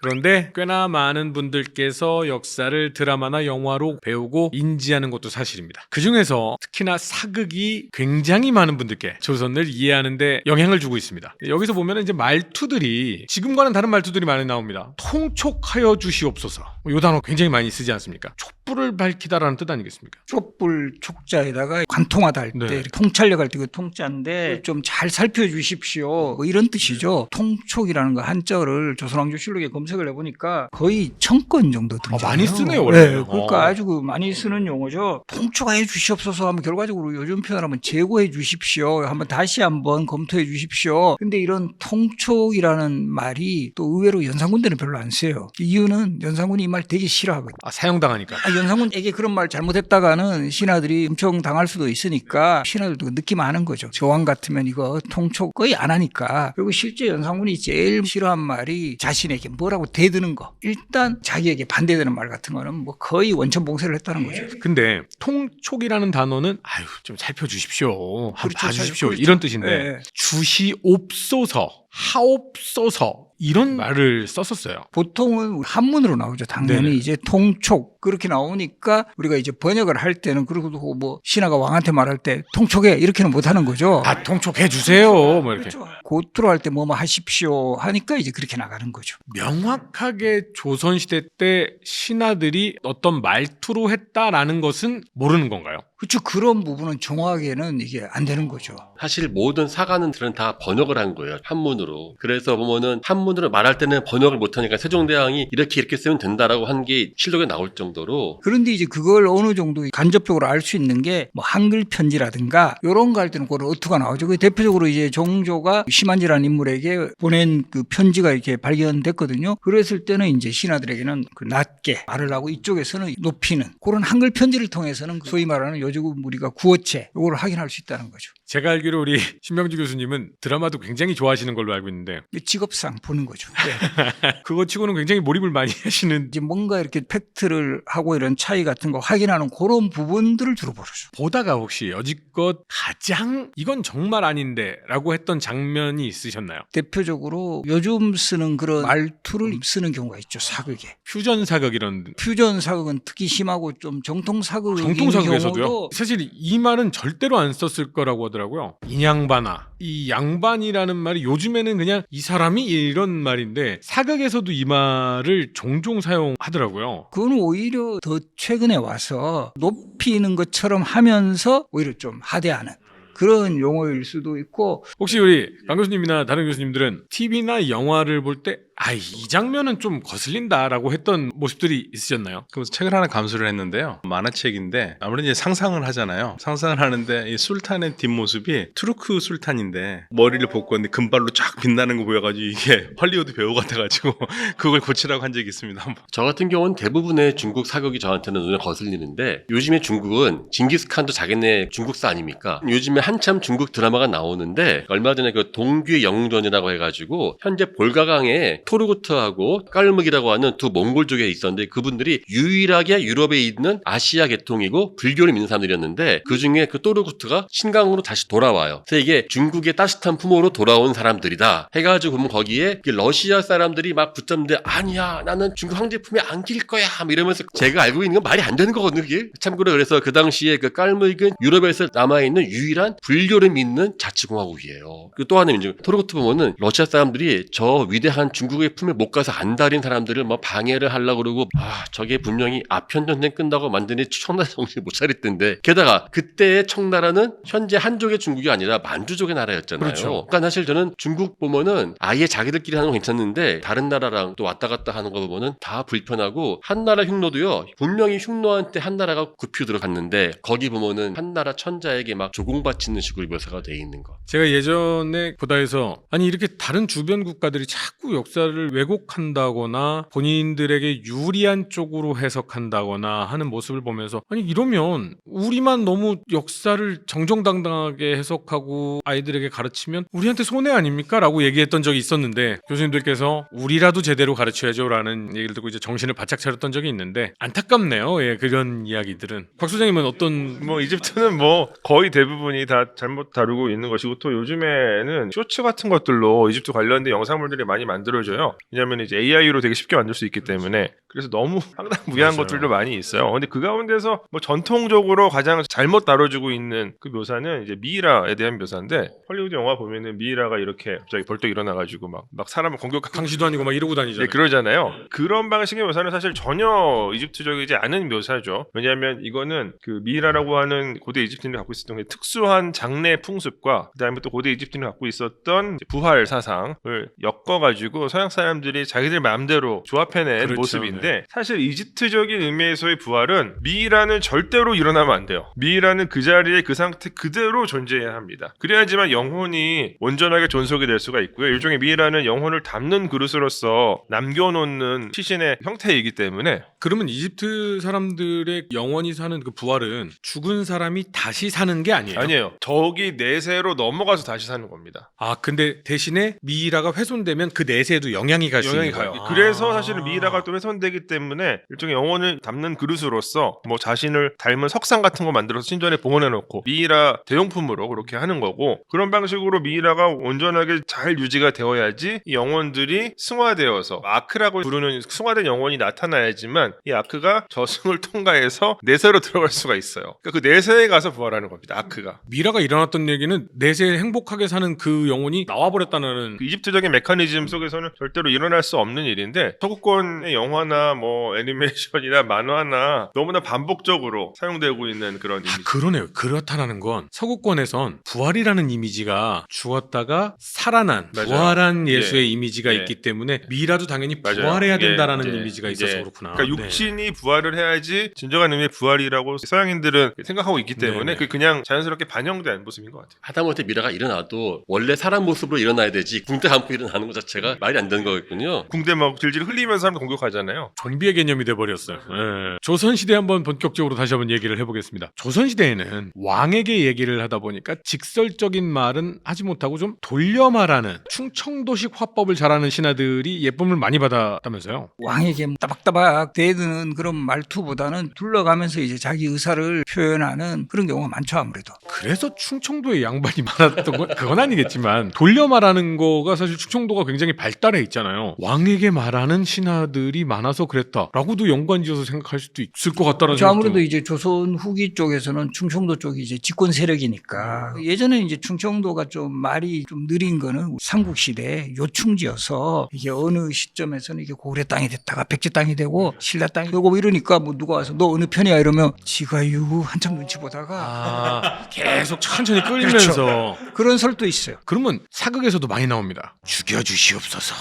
그런데 꽤나 많은 분들께서 역사를 드라마나 영화로 배우고 인지하는 것도 사실입니다. 그 중에서 특히나 사극이 굉장히 많은 분들께 조선을 이해하는 데 영향을 주고 있습니다. 여기서 보면 이제 말투들이 지금과는 다른 말투들이 많이 나옵니다. 통촉하여 주시옵소서. 이 단어 굉장히 많이 쓰지 않습니까? 촛불을 밝히다라는 뜻 아니겠습니까? 촛불 촉자에다가 관통하다 할 때 네. 통찰력 할 때 그 통자인데 좀 잘 살펴주십시오. 뭐 이런 뜻이죠. 통촉이라는 거 한자어를 조선왕조실록에 검색을 해보니까 거의 1000건 정도 등장해요. 많이 쓰네요, 원래. 네, 그러니까 아주 많이 쓰는 용어죠. 통촉해 주시옵소서 하면 결과적으로 요즘 표현하면 제고해 주십시오. 한번 다시 한번 검토해 주십시오. 근데 이런 통촉이라는 말이 또 의외로 연산군대는 별로 안 써요. 이유는 연산군이 이 말 되게 싫어하거든요. 사형당하니까. 연산군에게 그런 말 잘못했다가는 신하들이 엄청 당할 수도 있으니까 신하들도 느낌 아는 거죠. 저왕 같으면 이거 통촉 거의 안 하니까. 그리고 실제 연산군이 제일 싫어한 말이 자신에게 뭐라고 대드는 거. 일단 자기에게 반대되는 말 같은 거는 뭐 거의 원천봉쇄를 했다는 거죠. 근데 통촉이라는 단어는 아유 좀 살펴주십시오. 한번 그렇죠. 봐주십시오. 그렇죠. 이런 뜻인데 네. 주시옵소서, 하옵소서 이런 말을 썼었어요. 보통은 한문으로 나오죠. 당연히 네네. 이제 통촉 그렇게 나오니까 우리가 이제 번역을 할 때는 그리고 뭐 신하가 왕한테 말할 때 통촉해 이렇게는 못 하는 거죠. 다 통촉해 주세요. 뭐 이렇게. 그렇죠. 고투로 할 때 뭐뭐 하십시오 하니까 이제 그렇게 나가는 거죠. 명확하게 조선시대 때 신하들이 어떤 말투로 했다라는 것은 모르는 건가요? 그렇죠. 그런 부분은 정확하게는 이게 안 되는 거죠. 사실 모든 사관들은 다 번역을 한 거예요. 한문으로. 그래서 보면은 한문으로 말할 때는 번역을 못하니까 세종대왕이 이렇게 쓰면 된다라고 한 게 실록에 나올 정도로. 그런데 이제 그걸 어느 정도 간접적으로 알 수 있는 게 뭐 한글 편지라든가 이런 거 할 때는 그걸 어투가 나오죠. 그 대표적으로 이제 정조가 심한지라는 인물에게 보낸 그 편지가 이렇게 발견됐거든요. 그랬을 때는 이제 신하들에게는 그 낮게 말을 하고 이쪽에서는 높이는 그런 한글 편지를 통해서는 소위 말하는 요즘 우리가 구어체 이걸 확인할 수 있다는 거죠. 제가 알기로 우리 신명주 교수님은 드라마도 굉장히 좋아하시는 걸로 알고 있는데 직업상 보는 거죠. 네. 그거 치고는 굉장히 몰입을 많이 하시는. 이제 뭔가 이렇게 팩트를 하고 이런 차이 같은 거 확인하는 그런 부분들을 주로 보죠. 보다가 혹시 여지껏 가장 이건 정말 아닌데 라고 했던 장면이 있으셨나요? 대표적으로 요즘 쓰는 그런 말투를 쓰는 경우가 있죠. 사극에. 퓨전 사극 이런. 퓨전 사극은 특히 심하고 좀 정통 사극인 정통 사극에서도요? 경우도 사실 이 말은 절대로 안 썼을 거라고 하더라고요. 인양반아. 이 양반이라는 말이 요즘에는 그냥 이 사람이 이런 말인데 사극에서도 이 말을 종종 사용하더라고요. 그건 오히려 더 최근에 와서 높이는 것처럼 하면서 오히려 좀 하대하는 그런 용어일 수도 있고. 혹시 우리 강 교수님이나 다른 교수님들은 TV나 영화를 볼 때 이 장면은 좀 거슬린다라고 했던 모습들이 있으셨나요? 그래서 책을 하나 감수를 했는데요. 만화책인데 아무래도 이제 상상을 하잖아요. 상상을 하는데 이 술탄의 뒷모습이 투르크 술탄인데 머리를 볶았는데 금발로 쫙 빛나는 거 보여가지고 이게 헐리우드 배우 같아가지고 그걸 고치라고 한 적이 있습니다. 저 같은 경우는 대부분의 중국 사극이 저한테는 눈에 거슬리는데 요즘에 중국은 징기스칸도 자기네 중국사 아닙니까? 요즘에 한참 중국 드라마가 나오는데 얼마 전에 그 동귀 영전이라고 해가지고 현재 볼가강에 토르구트하고 깔묵이라고 하는 두 몽골족에 있었는데 그분들이 유일하게 유럽에 있는 아시아 계통이고 불교를 믿는 사람들이었는데 그중에 그 토르구트가 신강으로 다시 돌아와요. 그래서 이게 중국의 따뜻한 품으로 돌아온 사람들이다 해가지고 보면 거기에 러시아 사람들이 막 붙잡는데 아니야 나는 중국 황제품에 안길 거야 이러면서 제가 알고 있는 건 말이 안 되는 거거든요. 그게. 참고로 그래서 그 당시에 그 깔묵은 유럽에서 남아있는 유일한 불교를 믿는 자치공화국이에요. 그리고 또 하나 이제 토르구트 보면은 러시아 사람들이 저 위대한 중국의 품에 못 가서 안달인 사람들을 뭐 방해를 하려고 그러고 저게 분명히 아편전쟁 끝나고 완전히 청나라 정신을 못 차렸던데 게다가 그때의 청나라는 현재 한족의 중국이 아니라 만주족의 나라였잖아요. 그렇죠. 그러니까 사실 저는 중국 보면은 아예 자기들끼리 하는 건 괜찮는데 다른 나라랑 또 왔다 갔다 하는 거 보면은 다 불편하고 한나라 흉노도요 분명히 흉노한테 한나라가 굽혀 들어갔는데 거기 보면은 한나라 천자에게 막 조공바치는 식으로 묘사가 돼 있는 거. 제가 예전에 보다해서 이렇게 다른 주변 국가들이 자꾸 역사를 왜곡한다거나 본인들에게 유리한 쪽으로 해석한다거나 하는 모습을 보면서 이러면 우리만 너무 역사를 정정당당하게 해석하고 아이들에게 가르치면 우리한테 손해 아닙니까? 라고 얘기했던 적이 있었는데 교수님들께서 우리라도 제대로 가르쳐야죠 라는 얘기를 듣고 이제 정신을 바짝 차렸던 적이 있는데 안타깝네요. 예, 그런 이야기들은. 박 소장님은 어떤 이집트는 뭐 거의 대부분이 다 잘못 다루고 있는 것이고 또 요즘에는 쇼츠 같은 것들로 이집트 관련된 영상물들이 많이 만들어져요. 있어요. 왜냐하면 이제 AI로 되게 쉽게 만들 수 있기 때문에. 그래서 너무 황당무계한 맞아요. 것들도 많이 있어요. 근데 그 가운데서 뭐 전통적으로 가장 잘못 다뤄지고 있는 그 묘사는 이제 미이라에 대한 묘사인데, 헐리우드 영화 보면은 미이라가 이렇게 갑자기 벌떡 일어나가지고 막 사람을 공격하고 강시도 아니고 막 이러고 다니잖아요. 네, 그러잖아요. 그런 방식의 묘사는 사실 전혀 이집트적이지 않은 묘사죠. 왜냐하면 이거는 그 미이라라고 하는 고대 이집트인들이 갖고 있었던 게 특수한 장례 풍습과 그다음에 또 고대 이집트인들이 갖고 있었던 이제 부활 사상을 엮어가지고 서양 사람들이 자기들 마음대로 조합해낸 그렇죠. 모습인데, 사실 이집트적인 의미에서의 부활은 미이라는 절대로 일어나면 안 돼요. 미이라는 그 자리에 그 상태 그대로 존재해야 합니다. 그래야지만 영혼이 온전하게 존속이 될 수가 있고요. 일종의 미이라는 영혼을 담는 그릇으로서 남겨놓는 시신의 형태이기 때문에. 그러면 이집트 사람들의 영원히 사는 그 부활은 죽은 사람이 다시 사는 게 아니에요? 아니에요. 저기 내세로 넘어가서 다시 사는 겁니다. 아, 근데 대신에 미이라가 훼손되면 그 내세에도 영향이 갈 수 영향이 있는 가요. 거예요. 그래서 사실은 미이라가 또 훼손되기 때문에 일종의 영혼을 담는 그릇으로서 뭐 자신을 닮은 석상 같은 거 만들어서 신전에 봉헌해놓고 미이라 대용품으로 그렇게 하는 거고, 그런 방식으로 미이라가 온전하게 잘 유지가 되어야지 이 영혼들이 승화되어서 아크라고 부르는 승화된 영혼이 나타나야지만 이 아크가 저승을 통과해서 내세로 들어갈 수가 있어요. 그러니까 그 내세에 가서 부활하는 겁니다. 아크가. 미라가 일어났던 얘기는 내세에 행복하게 사는 그 영혼이 나와버렸다는. 그 이집트적인 메커니즘 속에서는 절대로 일어날 수 없는 일인데, 서구권의 영화나 뭐 애니메이션이나 만화나 너무나 반복적으로 사용되고 있는 그런 이미지. 그러네요. 그렇다라는 건 서구권에선 부활이라는 이미지가 죽었다가 살아난 맞아요. 부활한 예수의 예. 이미지가 예. 있기 때문에 미라도 당연히 맞아요. 부활해야 예, 된다라는 이제, 이미지가 이제 있어서 그렇구나. 그러니까 네. 육신이 부활을 해야지 진정한 의미의 부활이라고 서양인들은 생각하고 있기 때문에 네네. 그게 그냥 자연스럽게 반영된 모습인 것 같아요. 하다못해 미라가 일어나도 원래 사람 모습으로 일어나야 되지 붕대 감고 일어나는 것 자체가 말이 안 되는 거겠군요. 궁대 막 질질 흘리면서 사람 공격하잖아요. 좀비의 개념이 돼버렸어요. 예. 조선시대 한번 본격적으로 다시 한번 얘기를 해보겠습니다. 조선시대에는 왕에게 얘기를 하다 보니까 직설적인 말은 하지 못하고 좀 돌려 말하는 충청도식 화법을 잘하는 신하들이 예쁨을 많이 받았다면서요. 왕에게 따박따박 대드는 그런 말투보다는 둘러가면서 이제 자기 의사를 표현하는 그런 경우가 많죠, 아무래도. 그래서 충청도에 양반이 많았던 건 그건 아니겠지만 돌려 말하는 거가 사실 충청도가 굉장히 발달해 있잖아요. 왕에게 말하는 신하들이 많아서 그랬다라고도 연관지어서 생각할 수도 있을 것 같다는 그렇죠. 아무래도 생각도. 이제 조선 후기 쪽에서는 충청도 쪽이 이제 집권 세력이니까, 예전에 이제 충청도가 좀 말이 좀 느린 거는 삼국시대 요충지여서 이게 어느 시점에서는 이게 고구려 땅이 됐다가 백제 땅이 되고 신라 땅이 되고 뭐 이러니까 뭐 누가 와서 너 어느 편이야 이러면 지가유 한참 눈치 보다가 계속 천천히 끌면서. 그런 설도 있어요. 그러면 사극에서도 많이 나옵니다. 죽여주시옵소서.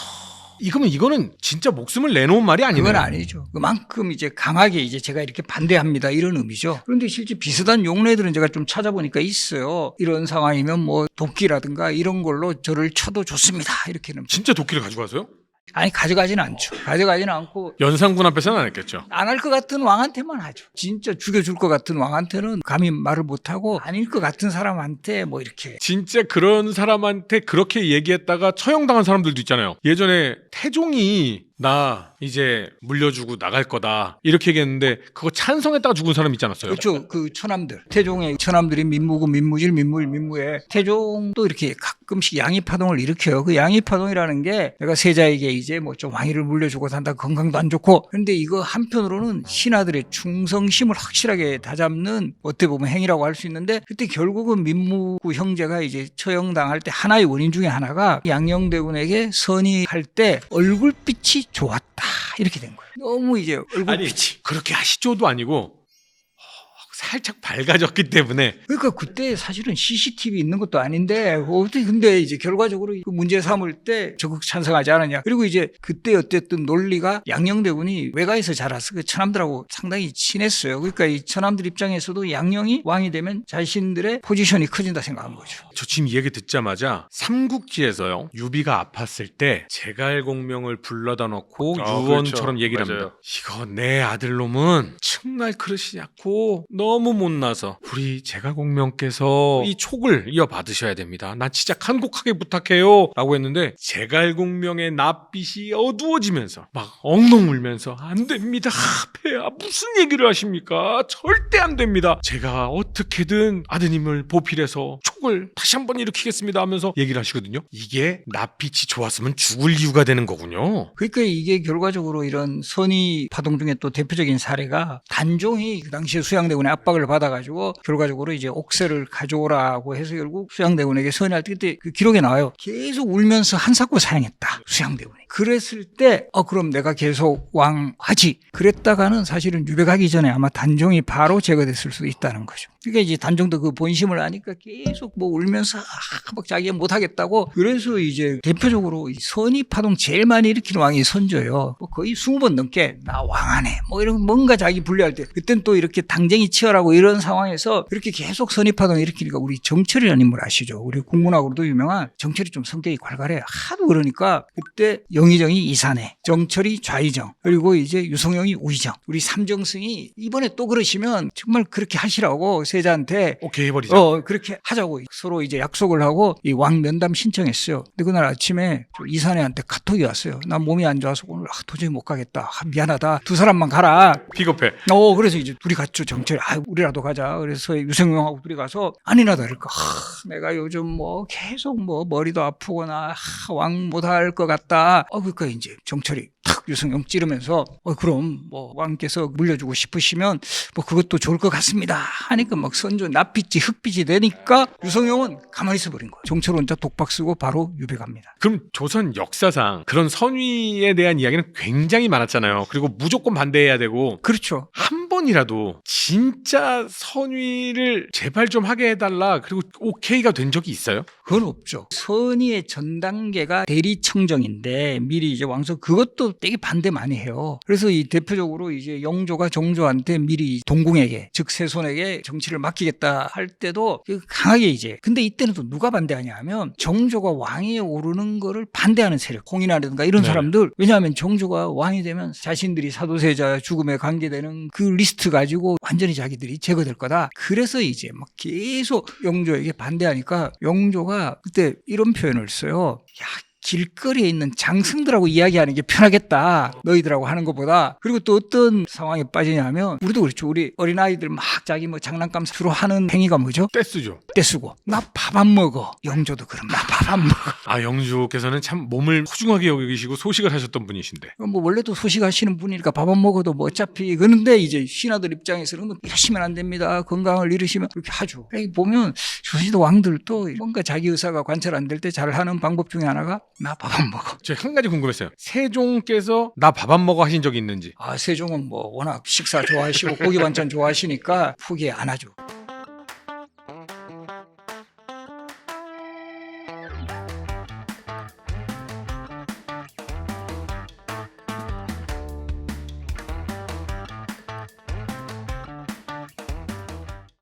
이거는 진짜 목숨을 내놓은 말이 아니네요. 그건 아니죠. 그만큼 이제 강하게 이제 제가 이렇게 반대합니다 이런 의미죠. 그런데 실제 비슷한 용례들은 제가 좀 찾아보니까 있어요. 이런 상황이면 뭐 도끼라든가 이런 걸로 저를 쳐도 좋습니다 이렇게는. 진짜 도끼를 가져가서요? 아니 가져가지는 않죠. 가져가지는 않고 연산군 앞에서는 안 했겠죠. 안 할 것 같은 왕한테만 하죠. 진짜 죽여줄 것 같은 왕한테는 감히 말을 못하고 아닐 것 같은 사람한테 뭐 이렇게. 진짜 그런 사람한테 그렇게 얘기했다가 처형당한 사람들도 있잖아요. 예전에 태종이 나 이제 물려주고 나갈 거다 이렇게 얘기했는데 그거 찬성했다가 죽은 사람 있지 않았어요? 그렇죠. 그 처남들. 태종의 처남들이 민무고 민무질 민무일 민무에 태종도 이렇게 가끔씩 양이파동을 일으켜요. 그 양이파동이라는 게 내가 세자에게 이제 뭐 좀 왕위를 물려주고 산다 건강도 안 좋고, 그런데 이거 한편으로는 신하들의 충성심을 확실하게 다잡는 어떻게 보면 행위라고 할 수 있는데, 그때 결국은 민무구 형제가 이제 처형당할 때 하나의 원인 중에 하나가 양녕대군에게 선의할 때 얼굴빛이 좋았다 이렇게 된 거예요. 너무 이제 얼굴빛이. 아니 그렇게 하시죠도 아니고 살짝 밝아졌기 때문에. 그러니까 그때 사실은 CCTV 있는 것도 아닌데 어떻게 근데 이제 결과적으로 그 문제 삼을 때 적극 찬성하지 않았냐. 그리고 이제 그때 어쨌든 논리가 양녕대군이 외가에서 자라서 그 처남들하고 상당히 친했어요. 그러니까 이 처남들 입장에서도 양녕이 왕이 되면 자신들의 포지션이 커진다 생각한 거죠. 저 지금 이 얘기 듣자마자 삼국지에서요 유비가 아팠을 때 제갈공명을 불러다 놓고 유언처럼 그렇죠. 얘기를 맞아요. 합니다. 이거 내 아들놈은 정말 그릇이 얕고 너무 못나서 우리 제갈공명께서 이 촉을 이어받으셔야 됩니다. 난 진짜 간곡하게 부탁해요 라고 했는데 제갈공명의 낯빛이 어두워지면서 막 엉엉 울면서 안 됩니다. 폐하 무슨 얘기를 하십니까? 절대 안 됩니다. 제가 어떻게 어떻게든 아드님을 보필해서 촉을 다시 한번 일으키겠습니다 하면서 얘기를 하시거든요. 이게 낯빛이 좋았으면 죽을 이유가 되는 거군요. 그러니까 이게 결과적으로 이런 선의 파동 중에 또 대표적인 사례가 단종이 그 당시에 수양대군의 압박을 받아가지고 결과적으로 이제 옥새를 가져오라고 해서 결국 수양대군에게 선의할 때 그때 그 기록에 나와요. 계속 울면서 한사코 사양했다. 수양대군이. 그랬을 때 그럼 내가 계속 왕하지. 그랬다가는 사실은 유배가기 전에 아마 단종이 바로 제거됐을 수도 있다는 거죠. 그러니까 이제 단종도 그 본심을 아니까 계속 뭐 울면서 막 자기가 못하겠다고. 그래서 이제 대표적으로 이 선의 파동 제일 많이 일으키는 왕이 선조예요. 뭐 거의 20번 넘게 나 왕하네 뭐 이런 뭔가 자기 분리할 때 그땐 또 이렇게 당쟁이 치열하고 이런 상황에서 이렇게 계속 선의 파동 일으키니까 우리 정철이라는 인물 아시죠? 우리 국문학으로도 유명한 정철이 좀 성격이 괄괄해. 하도 그러니까 그때 영의정이 이산해, 정철이 좌의정, 그리고 이제 유성영이 우의정. 우리 삼정승이 이번에 또 그러시면 정말 그렇게 하시라고 세자한테 오케이 해버리자. 그렇게 하자고 서로 이제 약속을 하고 이 왕 면담 신청했어요. 근데 그날 아침에 이산해한테 카톡이 왔어요. 나 몸이 안 좋아서 오늘 도저히 못 가겠다. 미안하다. 두 사람만 가라. 비겁해. 그래서 이제 둘이 갔죠. 정철이. 우리라도 가자. 그래서 유성영하고 둘이 가서 아니나 다를까. 내가 요즘 뭐 계속 뭐 머리도 아프거나 왕 못할 것 같다. 그러니까 이제 정철이 탁 유성영 찌르면서 그럼 뭐 왕께서 물려주고 싶으시면 뭐 그것도 좋을 것 같습니다. 하니까 막 선조 낯빛이 흑빛이 되니까 유성영은 가만히 있어버린 거예요. 정철 혼자 독박 쓰고 바로 유배 갑니다. 그럼 조선 역사상 그런 선위에 대한 이야기는 굉장히 많았잖아요. 그리고 무조건 반대해야 되고 그렇죠. 한 번이라도 진짜 선위를 제발 좀 하게 해달라 그리고 오케이가 된 적이 있어요? 그건 없죠. 선의의 전 단계가 대리청정인데 미리 이제 왕서 그것도 되게 반대 많이 해요. 그래서 이 대표적으로 이제 영조가 정조한테 미리 동궁에게 즉 세손에게 정치를 맡기겠다 할 때도 강하게 이제 근데 이때는 또 누가 반대하냐 하면 정조가 왕위에 오르는 거를 반대하는 세력 홍인이라든가 이런 네. 사람들 왜냐하면 정조가 왕이 되면 자신들이 사도세자 죽음에 관계되는 그 리스트 가지고 완전히 자기들이 제거될 거다. 그래서 이제 막 계속 영조에게 반대하니까 영조가 그때 이런 표현을 써요. 야, 길거리에 있는 장승들하고 이야기하는 게 편하겠다. 너희들하고 하는 것보다. 그리고 또 어떤 상황에 빠지냐면 우리도 그렇죠. 우리 어린아이들 막 자기 뭐 장난감 주로 하는 행위가 뭐죠? 떼쓰죠. 떼쓰고 나 밥 안 먹어. 영조도 그럼 나 밥 안 먹어. 영주께서는 참 몸을 소중하게 여기시고 소식을 하셨던 분이신데. 뭐 원래도 소식하시는 분이니까 밥 안 먹어도 뭐 어차피 그런데 이제 신하들 입장에서는 뭐 이러시면 안 됩니다. 건강을 잃으시면 그렇게 하죠. 보면 조선시대 왕들도 뭔가 자기 의사가 관철 안 될 때 잘하는 방법 중에 하나가 나 밥 안 먹어. 제가 한 가지 궁금했어요. 세종께서 나 밥 안 먹어 하신 적이 있는지. 세종은 뭐 워낙 식사 좋아하시고 고기 반찬 좋아하시니까 포기 안 하죠.